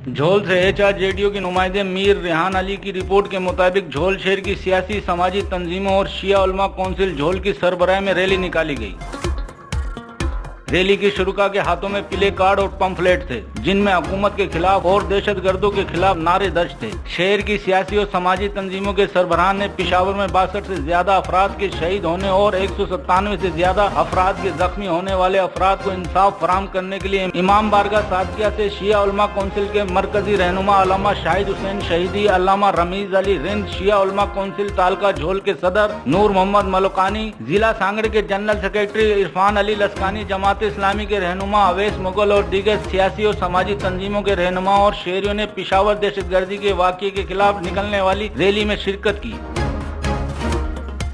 جھول سے HRJDO کے نمائندے میر ریحان علی کی رپورٹ کے مطابق جھول شہر کی سیاسی سماجی تنظیموں اور شیعہ علماء کونسل جھول کی سربراہ میں ریلی نکالی گئی۔ ریلی کے شرکاء کے ہاتھوں میں پلے کارڈ اور پمفلیٹ تھے جن میں حکومت کے خلاف اور دہشت گردوں کے خلاف نعرے درج تھے۔ شہر کی سیاسی اور سماجی تنظیموں کے سربراہان نے پشاور میں 62 سے زیادہ افراد کے شہید ہونے اور 197 سے زیادہ افراد کے زخمی ہونے والے افراد کو انصاف فراہم کرنے کے لیے امام بارگاہ صادقیہ سے شیعہ علماء کونسل کے مرکزی رہنما علامہ شاہد حسین شہیدی، علامہ رمیز علی رند، شیعہ علماء کونسل تعلقہ جھول کے صدر نور محمد ملوکانی، ضلع سانگڑ کے جنرل سیکرٹری عرفان علی لسکانی، جماعت اسلامی کے رہنما اویس مغل اور دیگر سیاسی اور سماجی تنظیموں کے رہنما اور شہریوں نے پشاور دہشت گردی کے واقعے کے خلاف نکلنے والی ریلی میں شرکت کی۔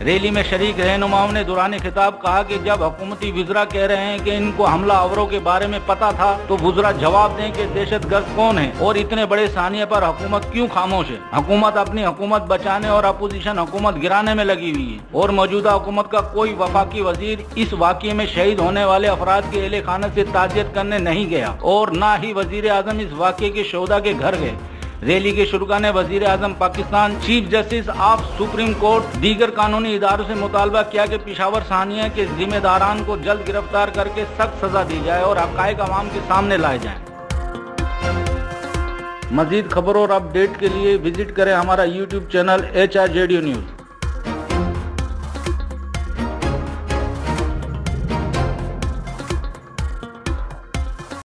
ریلی میں شریک رہنماؤں نے دوران خطاب کہا کہ جب حکومتی وزراء کہہ رہے ہیں کہ ان کو حملہ آوروں کے بارے میں پتا تھا تو وزراء جواب دیں کہ دہشت گرد کون ہے اور اتنے بڑے سانحے پر حکومت کیوں خاموش ہے۔ حکومت اپنی حکومت بچانے اور اپوزیشن حکومت گرانے میں لگی ہوئی ہے اور موجودہ حکومت کا کوئی وفاقی وزیر اس واقعے میں شہید ہونے والے افراد کے اہل خانہ سے تعزیت کرنے نہیں گیا اور نہ ہی وزیر اعظم اس واقعے کے شہداء کے گھر گئے۔ ریلی کے شرکاء نے وزیر اعظم Pakistan, chief justice of supreme court, دیگر قانونی اداروں سے مطالبہ کیا کہ پشاور سانحہ کے ذمہ داران کو جلد گرفتار کر کے سخت سزا دی جائے اور حقائق عوام کے سامنے لائے جائیں۔ مزید خبروں اور اپ ڈیٹ کے لیے وزٹ کریں ہمارا YouTube چینل HRJDO نیوز۔